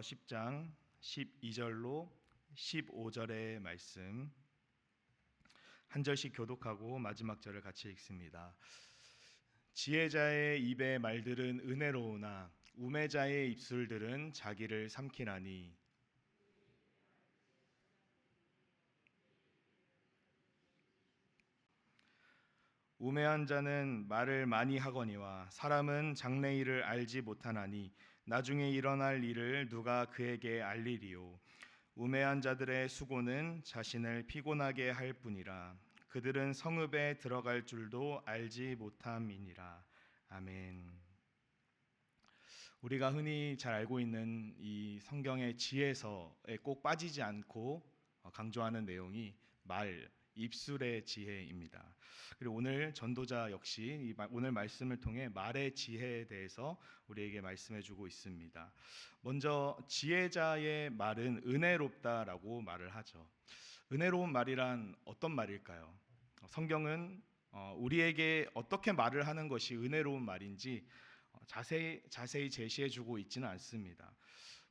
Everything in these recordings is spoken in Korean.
10장 12절로 15절의 말씀 한 절씩 교독하고 마지막 절을 같이 읽습니다. 지혜자의 입의 말들은 은혜로우나 우매자의 입술들은 자기를 삼키나니 우매한 자는 말을 많이 하거니와 사람은 장래일을 알지 못하나니 나중에 일어날 일을 누가 그에게 알리리요. 우매한 자들의 수고는 자신을 피곤하게 할 뿐이라 그들은 성읍에 들어갈 줄도 알지 못함이니라. 아멘. 우리가 흔히 잘 알고 있는 이 성경의 지혜서에 꼭 빠지지 않고 강조하는 내용이 입술의 지혜입니다. 그리고 오늘 전도자 역시 오늘 말씀을 통해 말의 지혜에 대해서 우리에게 말씀해주고 있습니다. 먼저 지혜자의 말은 은혜롭다라고 말을 하죠. 은혜로운 말이란 어떤 말일까요? 성경은 우리에게 어떻게 말을 하는 것이 은혜로운 말인지 자세히 제시해주고 있지는 않습니다.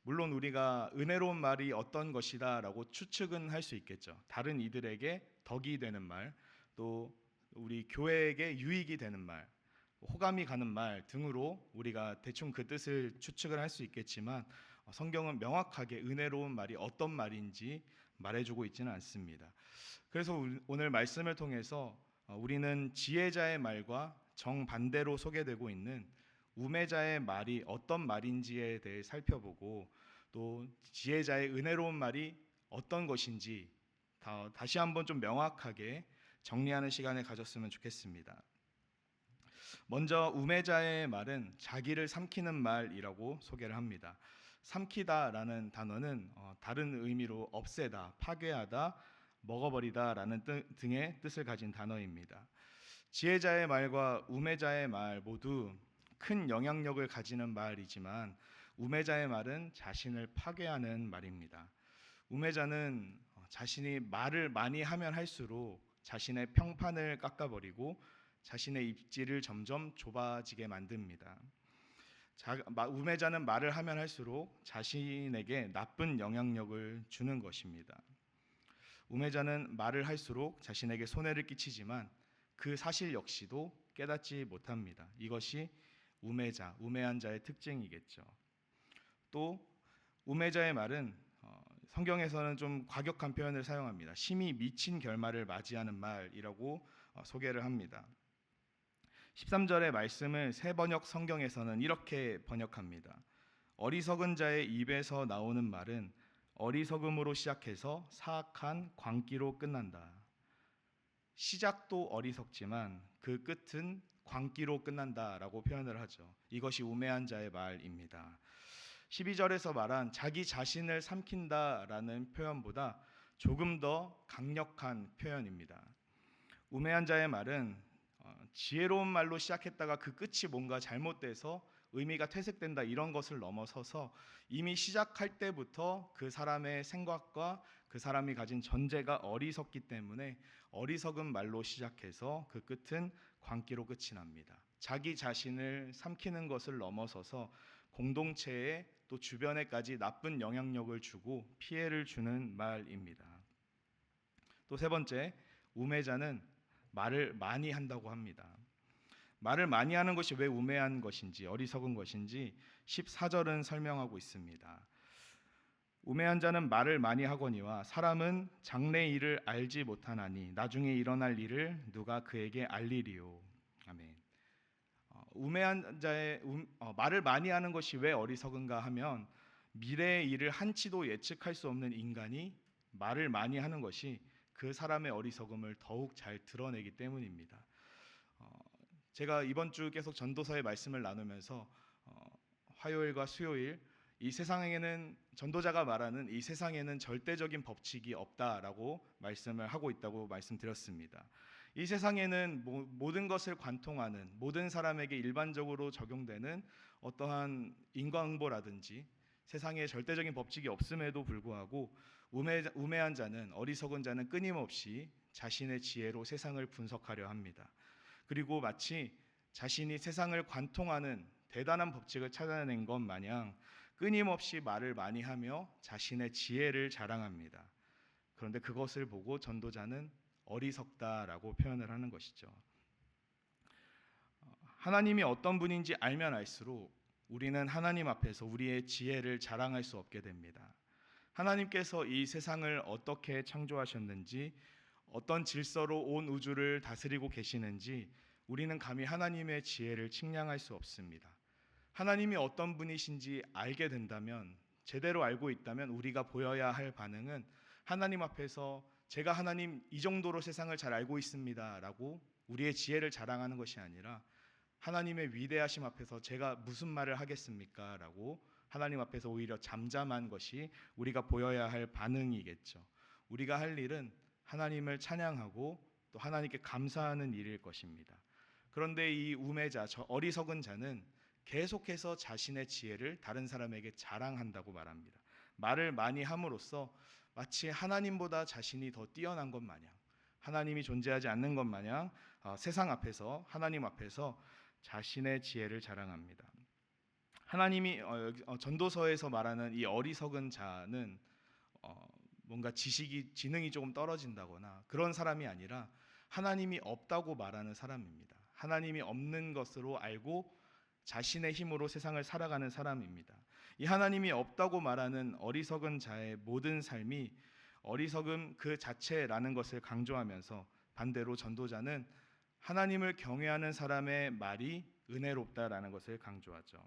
물론 우리가 은혜로운 말이 어떤 것이다라고 추측은 할 수 있겠죠. 다른 이들에게 덕이 되는 말, 또 우리 교회에게 유익이 되는 말, 호감이 가는 말 등으로 우리가 대충 그 뜻을 추측을 할 수 있겠지만 성경은 명확하게 은혜로운 말이 어떤 말인지 말해주고 있지는 않습니다. 그래서 오늘 말씀을 통해서 우리는 지혜자의 말과 정반대로 소개되고 있는 우매자의 말이 어떤 말인지에 대해 살펴보고 또 지혜자의 은혜로운 말이 어떤 것인지 다시 한번 좀 명확하게 정리하는 시간을 가졌으면 좋겠습니다. 먼저 우매자의 말은 자기를 삼키는 말이라고 소개를 합니다. 삼키다라는 단어는 다른 의미로 없애다, 파괴하다, 먹어버리다라는 등의 뜻을 가진 단어입니다. 지혜자의 말과 우매자의 말 모두 큰 영향력을 가지는 말이지만 우매자의 말은 자신을 파괴하는 말입니다. 우매자는 자신이 말을 많이 하면 할수록 자신의 평판을 깎아버리고 자신의 입지를 점점 좁아지게 만듭니다. 우매자는 말을 하면 할수록 자신에게 나쁜 영향력을 주는 것입니다. 우매자는 말을 할수록 자신에게 손해를 끼치지만 그 사실 역시도 깨닫지 못합니다. 이것이 우매한 자의 특징이겠죠. 또 우매자의 말은 성경에서는 좀 과격한 표현을 사용합니다. 심히 미친 결말을 맞이하는 말이라고 소개를 합니다. 13절의 말씀을 새 번역 성경에서는 이렇게 번역합니다. 어리석은 자의 입에서 나오는 말은 어리석음으로 시작해서 사악한 광기로 끝난다. 시작도 어리석지만 그 끝은 광기로 끝난다라고 표현을 하죠. 이것이 우매한 자의 말입니다. 12절에서 말한 자기 자신을 삼킨다라는 표현보다 조금 더 강력한 표현입니다. 우매한 자의 말은 지혜로운 말로 시작했다가 그 끝이 뭔가 잘못돼서 의미가 퇴색된다 이런 것을 넘어서서 이미 시작할 때부터 그 사람의 생각과 그 사람이 가진 전제가 어리석기 때문에 어리석은 말로 시작해서 그 끝은 광기로 끝이 납니다. 자기 자신을 삼키는 것을 넘어서서 공동체에 또 주변에까지 나쁜 영향력을 주고 피해를 주는 말입니다. 또 세 번째, 우매자는 말을 많이 한다고 합니다. 말을 많이 하는 것이 왜 우매한 것인지 어리석은 것인지 14절은 설명하고 있습니다. 우매한 자는 말을 많이 하거니와 사람은 장래 일을 알지 못하나니 나중에 일어날 일을 누가 그에게 알리리요. 아멘. 우매한 자의 말을 많이 하는 것이 왜 어리석은가 하면 미래의 일을 한치도 예측할 수 없는 인간이 말을 많이 하는 것이 그 사람의 어리석음을 더욱 잘 드러내기 때문입니다. 제가 이번 주 계속 전도서의 말씀을 나누면서 화요일과 수요일 이 세상에는 전도자가 말하는 이 세상에는 절대적인 법칙이 없다라고 말씀을 하고 있다고 말씀드렸습니다. 이 세상에는 모든 것을 관통하는 모든 사람에게 일반적으로 적용되는 어떠한 인과응보라든지 세상에 절대적인 법칙이 없음에도 불구하고 우매한 자는 어리석은 자는 끊임없이 자신의 지혜로 세상을 분석하려 합니다. 그리고 마치 자신이 세상을 관통하는 대단한 법칙을 찾아낸 것 마냥 끊임없이 말을 많이 하며 자신의 지혜를 자랑합니다. 그런데 그것을 보고 전도자는 어리석다라고 표현을 하는 것이죠. 하나님이 어떤 분인지 알면 알수록 우리는 하나님 앞에서 우리의 지혜를 자랑할 수 없게 됩니다. 하나님께서 이 세상을 어떻게 창조하셨는지, 어떤 질서로 온 우주를 다스리고 계시는지 우리는 감히 하나님의 지혜를 측량할 수 없습니다. 하나님이 어떤 분이신지 알게 된다면, 제대로 알고 있다면 우리가 보여야 할 반응은 하나님 앞에서 제가 하나님 이 정도로 세상을 잘 알고 있습니다 라고 우리의 지혜를 자랑하는 것이 아니라 하나님의 위대하심 앞에서 제가 무슨 말을 하겠습니까 라고 하나님 앞에서 오히려 잠잠한 것이 우리가 보여야 할 반응이겠죠. 우리가 할 일은 하나님을 찬양하고 또 하나님께 감사하는 일일 것입니다. 그런데 이 우매자, 저 어리석은 자는 계속해서 자신의 지혜를 다른 사람에게 자랑한다고 말합니다. 말을 많이 함으로써 마치 하나님보다 자신이 더 뛰어난 것 마냥, 하나님이 존재하지 않는 것 마냥 세상 앞에서, 하나님 앞에서 자신의 지혜를 자랑합니다. 하나님이 전도서에서 말하는 이 어리석은 자는 뭔가 지능이 조금 떨어진다거나 그런 사람이 아니라 하나님이 없다고 말하는 사람입니다. 하나님이 없는 것으로 알고 자신의 힘으로 세상을 살아가는 사람입니다. 이 하나님이 없다고 말하는 어리석은 자의 모든 삶이 어리석음 그 자체라는 것을 강조하면서 반대로 전도자는 하나님을 경외하는 사람의 말이 은혜롭다라는 것을 강조하죠.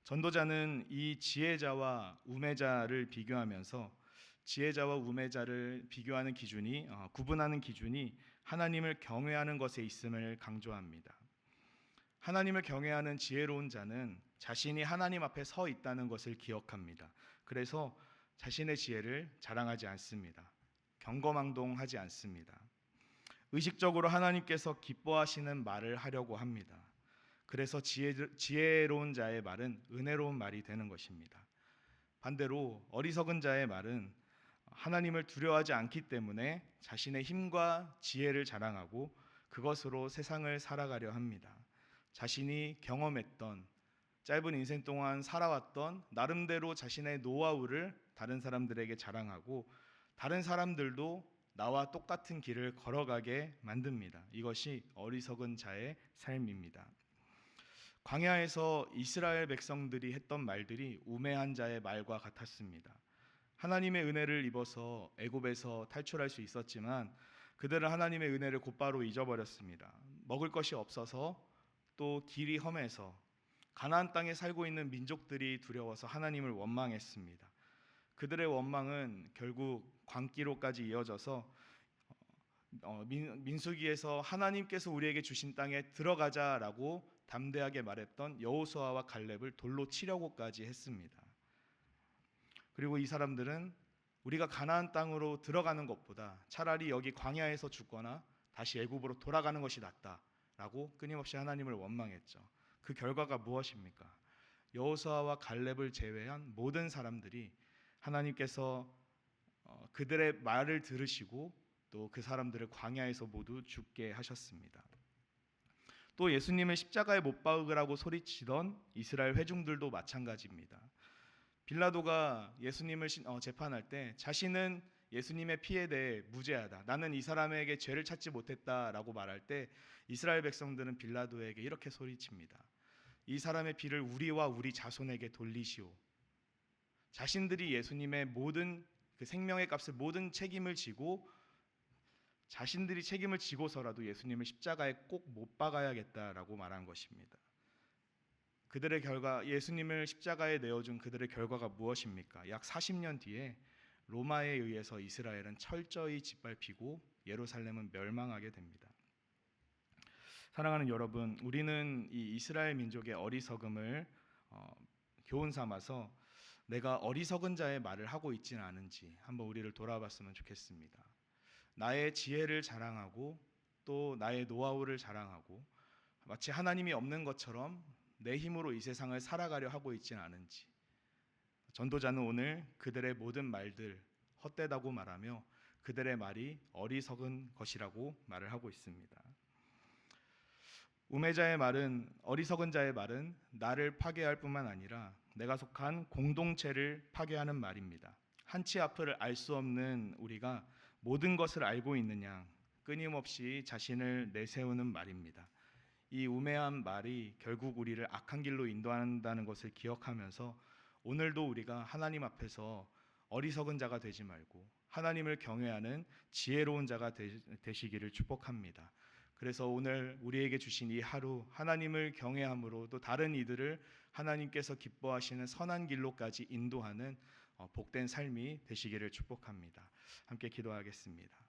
전도자는 이 지혜자와 우매자를 비교하면서 지혜자와 우매자를 비교하는 기준이 구분하는 기준이 하나님을 경외하는 것에 있음을 강조합니다. 하나님을 경외하는 지혜로운 자는 자신이 하나님 앞에 서 있다는 것을 기억합니다. 그래서 자신의 지혜를 자랑하지 않습니다. 경거망동하지 않습니다. 의식적으로 하나님께서 기뻐하시는 말을 하려고 합니다. 그래서 지혜로운 자의 말은 은혜로운 말이 되는 것입니다. 반대로 어리석은 자의 말은 하나님을 두려워하지 않기 때문에 자신의 힘과 지혜를 자랑하고 그것으로 세상을 살아가려 합니다. 자신이 경험했던 짧은 인생 동안 살아왔던 나름대로 자신의 노하우를 다른 사람들에게 자랑하고 다른 사람들도 나와 똑같은 길을 걸어가게 만듭니다. 이것이 어리석은 자의 삶입니다. 광야에서 이스라엘 백성들이 했던 말들이 우매한 자의 말과 같았습니다. 하나님의 은혜를 입어서 애굽에서 탈출할 수 있었지만 그들은 하나님의 은혜를 곧바로 잊어버렸습니다. 먹을 것이 없어서 또 길이 험해서 가나안 땅에 살고 있는 민족들이 두려워서 하나님을 원망했습니다. 그들의 원망은 결국 광기로까지 이어져서 민수기에서 하나님께서 우리에게 주신 땅에 들어가자라고 담대하게 말했던 여호수아와 갈렙을 돌로 치려고까지 했습니다. 그리고 이 사람들은 우리가 가나안 땅으로 들어가는 것보다 차라리 여기 광야에서 죽거나 다시 애굽으로 돌아가는 것이 낫다라고 끊임없이 하나님을 원망했죠. 그 결과가 무엇입니까? 여호수아와 갈렙을 제외한 모든 사람들이 하나님께서 그들의 말을 들으시고 또 그 사람들을 광야에서 모두 죽게 하셨습니다. 또 예수님을 십자가에 못 박으라고 소리치던 이스라엘 회중들도 마찬가지입니다. 빌라도가 예수님을 재판할 때 자신은 예수님의 피에 대해 무죄하다, 나는 이 사람에게 죄를 찾지 못했다라고 말할 때 이스라엘 백성들은 빌라도에게 이렇게 소리칩니다. 이 사람의 피를 우리와 우리 자손에게 돌리시오. 자신들이 예수님의 모든 그 생명의 값을 모든 책임을 지고 자신들이 책임을 지고서라도 예수님을 십자가에 꼭 못 박아야겠다라고 말한 것입니다. 그들의 결과, 예수님을 십자가에 내어준 그들의 결과가 무엇입니까? 약 40년 뒤에 로마에 의해서 이스라엘은 철저히 짓밟히고 예루살렘은 멸망하게 됩니다. 사랑하는 여러분, 우리는 이 이스라엘 민족의 어리석음을 교훈 삼아서 내가 어리석은 자의 말을 하고 있지는 않은지 한번 우리를 돌아봤으면 좋겠습니다. 나의 지혜를 자랑하고 또 나의 노하우를 자랑하고 마치 하나님이 없는 것처럼 내 힘으로 이 세상을 살아가려 하고 있지는 않은지, 전도자는 오늘 그들의 모든 말들 헛되다고 말하며 그들의 말이 어리석은 것이라고 말을 하고 있습니다. 우매자의 말은, 어리석은 자의 말은 나를 파괴할 뿐만 아니라 내가 속한 공동체를 파괴하는 말입니다. 한치 앞을 알 수 없는 우리가 모든 것을 알고 있는 양 끊임없이 자신을 내세우는 말입니다. 이 우매한 말이 결국 우리를 악한 길로 인도한다는 것을 기억하면서 오늘도 우리가 하나님 앞에서 어리석은 자가 되지 말고 하나님을 경외하는 지혜로운 자가 되시기를 축복합니다. 그래서 오늘 우리에게 주신 이 하루 하나님을 경외함으로 또 다른 이들을 하나님께서 기뻐하시는 선한 길로까지 인도하는 복된 삶이 되시기를 축복합니다. 함께 기도하겠습니다.